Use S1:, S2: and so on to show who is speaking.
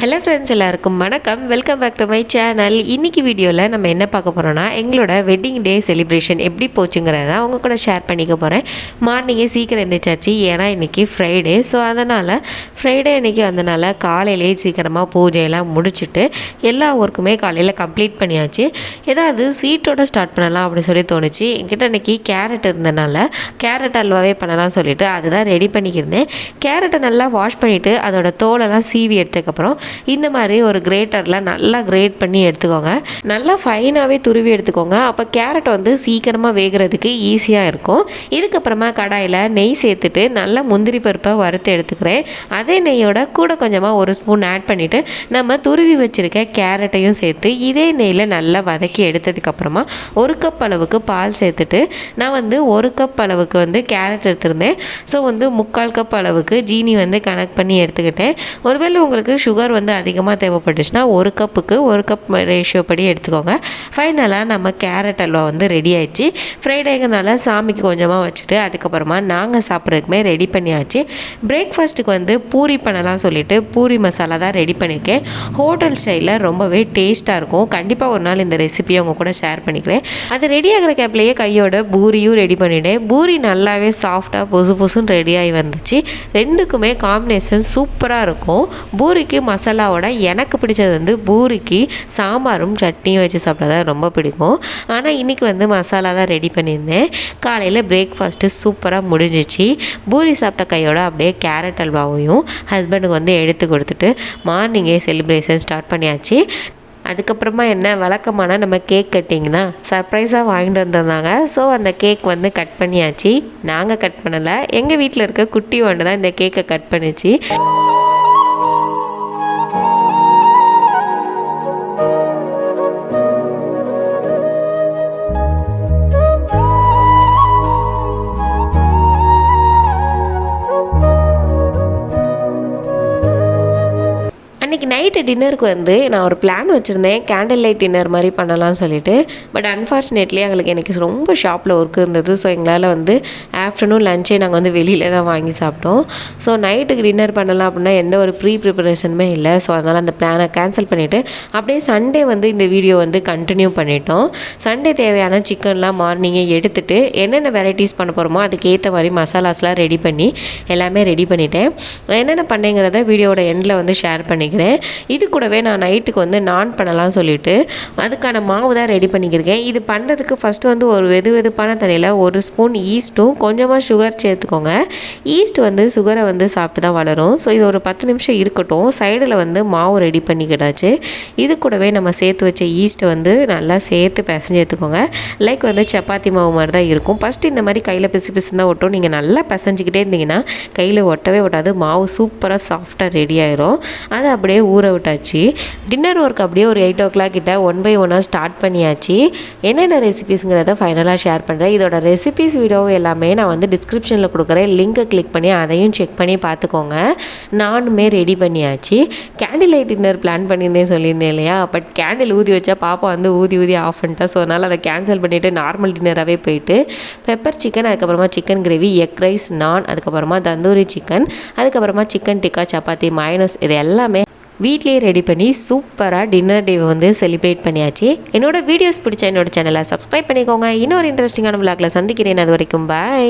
S1: Hello friends, எல்லாருக்கும் வணக்கம். Welcome back to my channel. இன்றைக்கி வீடியோவில் நம்ம என்ன பார்க்க போகிறோன்னா, எங்களோட வெட்டிங் டே செலிப்ரேஷன் எப்படி போச்சுங்கிறத அவங்க கூட ஷேர் பண்ணிக்க போகிறேன். மார்னிங்கே சீக்கிரம் எழுந்திரிச்சாச்சு, ஏன்னா இன்றைக்கி ஃப்ரைடே. ஸோ அதனால் ஃப்ரைடே இன்றைக்கி வந்தனால காலையிலேயே சீக்கிரமாக பூஜையெல்லாம் முடிச்சுட்டு எல்லா ஒர்க்குமே காலையில் கம்ப்ளீட் பண்ணியாச்சு. ஏதாவது ஸ்வீட்டோட ஸ்டார்ட் பண்ணலாம் அப்படின்னு சொல்லி தோணுச்சு. என்கிட்ட இன்றைக்கி கேரட் இருந்தனால கேரட் அல்வாவே பண்ணலாம்னு சொல்லிட்டு அதுதான் ரெடி பண்ணிக்கிருந்தேன். கேரட்டை நல்லா வாஷ் பண்ணிவிட்டு அதோட தோலெல்லாம் சீவி எடுத்ததுக்கப்புறம் இந்த மாதிரி ஒரு கிரேட்டரில் நல்லா கிரேட் பண்ணி எடுத்துக்கோங்க. நல்லா ஃபைனாகவே துருவி எடுத்துக்கோங்க. அப்போ கேரட் வந்து சீக்கிரமாக வேகிறதுக்கு ஈஸியாக இருக்கும். இதுக்கப்புறமா கடாயில் நெய் சேர்த்துட்டு நல்லா முந்திரி பருப்பை வறுத்து எடுத்துக்கிறேன். அதே நெய்யோட கூட கொஞ்சமாக ஒரு ஸ்பூன் ஆட் பண்ணிவிட்டு நம்ம துருவி வச்சுருக்க கேரட்டையும் சேர்த்து இதே நெய்யில் நல்லா வதக்கி எடுத்ததுக்கப்புறமா ஒரு கப் அளவுக்கு பால் சேர்த்துட்டு நான் வந்து ஒரு கப் அளவுக்கு வந்து கேரட் எடுத்திருந்தேன். ஸோ வந்து 3/4 கப் அளவுக்கு ஜீனி வந்து கனெக்ட் பண்ணி எடுத்துக்கிட்டேன். ஒருவேளை உங்களுக்கு சுகர் வந்து அதிகமாக தேவைப்பட்டுச்சுன்னா ஒரு கப்புக்கு ஒரு கப் ரேஷியோ படி எடுத்துக்கோங்க. ஃபைனலாக நம்ம கேரட் அல்வா வந்து ரெடி ஆயிடுச்சு. ஃப்ரைடேங்கனால சாமிக்கு கொஞ்சமாக வச்சுட்டு அதுக்கப்புறமா நாங்கள் சாப்பிட்றதுக்குமே ரெடி பண்ணியாச்சு. பிரேக்ஃபாஸ்ட்டுக்கு வந்து பூரி பண்ணலாம் சொல்லிட்டு பூரி மசாலா தான் ரெடி பண்ணியிருக்கேன். ஹோட்டல் ஸ்டைலில் ரொம்பவே டேஸ்ட்டாக இருக்கும். கண்டிப்பாக ஒரு நாள் இந்த ரெசிபியை அவங்க கூட ஷேர் பண்ணிக்கிறேன். அது ரெடி ஆகிற கேப்லேயே கையோட பூரியும் ரெடி பண்ணிட்டேன். பூரி நல்லாவே சாஃப்டாக புசுன்னு ரெடியாகி வந்துச்சு. ரெண்டுக்குமே காம்பினேஷன் சூப்பராக இருக்கும். பூரிக்கு மசாலாவோட எனக்கு பிடிச்சது வந்து பூரிக்கு சாம்பாரும் சட்னியும் வச்சு சாப்பிட்டா ரொம்ப பிடிக்கும். ஆனால் இன்றைக்கி வந்து மசாலா தான் ரெடி பண்ணியிருந்தேன். காலையில் பிரேக்ஃபாஸ்ட்டு சூப்பராக முடிஞ்சிச்சு. பூரி சாப்பிட்ட கையோட அப்படியே கேரட் அல்வாவையும் ஹஸ்பண்டுக்கு வந்து எடுத்து கொடுத்துட்டு மார்னிங்கே செலிப்ரேஷன் ஸ்டார்ட் பண்ணியாச்சு. அதுக்கப்புறமா என்ன வழக்கமான நம்ம கேக் கட்டிங் தான் சர்ப்ரைஸாக வாங்கிட்டு வந்திருந்தாங்க. ஸோ அந்த கேக் வந்து கட் பண்ணியாச்சு. நாங்கள் கட் பண்ணலை, எங்கள் வீட்டில் இருக்க குட்டி ஒன்று தான் இந்த கேக்கை கட் பண்ணிச்சு. அன்றைக்கி நைட்டு டின்னருக்கு வந்து நான் ஒரு பிளான் வச்சுருந்தேன், கேண்டில் லைட் டின்னர் மாதிரி பண்ணலாம்னு சொல்லிட்டு. பட் அன்ஃபார்ச்சுனேட்லி எங்களுக்கு எனக்கு ரொம்ப ஷாப்பில் ஒர்க் இருந்தது. ஸோ எங்களால் வந்து ஆஃப்டர்நூன் லஞ்சே நாங்கள் வந்து வெளியில் தான் வாங்கி சாப்பிட்டோம். ஸோ நைட்டுக்கு டின்னர் பண்ணலாம் அப்படின்னா எந்த ஒரு ப்ரிப்பரேஷனுமே இல்லை. ஸோ அதனால் அந்த பிளானை கேன்சல் பண்ணிவிட்டு அப்படியே சண்டே வந்து இந்த வீடியோ வந்து கண்டினியூ பண்ணிட்டோம். சண்டே தேவையான சிக்கன்லாம் மார்னிங்கே எடுத்துகிட்டு என்னென்ன வெரைட்டிஸ் பண்ண போகிறோமோ அதுக்கேற்ற மாதிரி மசாலாஸ்லாம் ரெடி பண்ணி எல்லாமே ரெடி பண்ணிட்டேன். என்னென்ன பண்ணேங்கிறத வீடியோட எண்டில் வந்து ஷேர் பண்ணிக்கிறேன். இது கூடவே நான் நைட்டுக்கு வந்து நான் பண்ணலாம் சொல்லிட்டு அதுக்கான மாவு தான் ரெடி பண்ணிக்கிறேன். இது பண்ணுறதுக்கு ஃபஸ்ட்டு வந்து ஒரு வெதுவெதுப்பான தண்ணியில் ஒரு ஸ்பூன் ஈஸ்ட்டும் கொஞ்சமாக சுகர் சேர்த்துக்கோங்க. ஈஸ்ட் வந்து சுகரை வந்து சாப்பிட்டு தான் வளரும். ஸோ இது ஒரு 10 நிமிஷம் இருக்கட்டும். சைடில் வந்து மாவு ரெடி பண்ணிக்கிட்டாச்சு. இது கூடவே நம்ம சேர்த்து வச்ச ஈஸ்ட்டை வந்து நல்லா சேர்த்து பிசைஞ்சு எடுத்துக்கோங்க. லைக் வந்து சப்பாத்தி மாவு மாதிரி தான் இருக்கும். ஃபஸ்ட்டு இந்த மாதிரி கையில் பிசு தான் ஒட்டும். நீங்கள் நல்லா பிசைஞ்சிக்கிட்டே இருந்தீங்கன்னா கையில் ஒட்டவே ஒட்டாது. மாவு சூப்பராக சாஃப்டாக ரெடி ஆயிரும். அது அப்படியே ஊற விட்டாச்சு. டின்னர் ஒர்க் அப்படியே ஒரு 8 o'clock கிட்ட 1 by 1 ஸ்டார்ட் பண்ணியாச்சு. என்னென்ன ரெசிபிஸ்ங்கிறத ஃபைனலாக ஷேர் பண்ணுறேன். இதோட ரெசிபிஸ் வீடியோ எல்லாமே நான் வந்து டிஸ்கிரிப்ஷனில் கொடுக்குறேன். லிங்கை கிளிக் பண்ணி அதையும் செக் பண்ணி பார்த்துக்கோங்க. நானுமே ரெடி பண்ணியாச்சு. கேண்டில் லைட் டின்னர் பிளான் பண்ணியிருந்தேன் சொல்லியிருந்தேன் இல்லையா. பட் கேண்டில் ஊதி வச்சா பாப்பா வந்து ஊதி ஆஃப் பண்ணிட்டா. ஸோ அதனால் அதை கேன்சல் பண்ணிவிட்டு நார்மல் டின்னராகவே போயிட்டு பெப்பர் சிக்கன், அதுக்கப்புறமா சிக்கன் கிரேவி, எக் ரைஸ், நான், அதுக்கப்புறமா தந்தூரி சிக்கன், அதுக்கப்புறமா சிக்கன் டிக்கா, சப்பாத்தி, மயோனஸ் இது எல்லாமே வீட்லேயே ரெடி பண்ணி சூப்பராக டின்னர் டே வந்து செலிப்ரேட் பண்ணியாச்சு. என்னோட வீடியோஸ் பிடிச்சா என்னோட சேனலை சப்ஸ்கிரைப் பண்ணிக்கோங்க. இன்னொரு இன்ட்ரெஸ்டிங்கான விளாக்ல சந்திக்கிறேன். அது வரைக்கும் பாய்.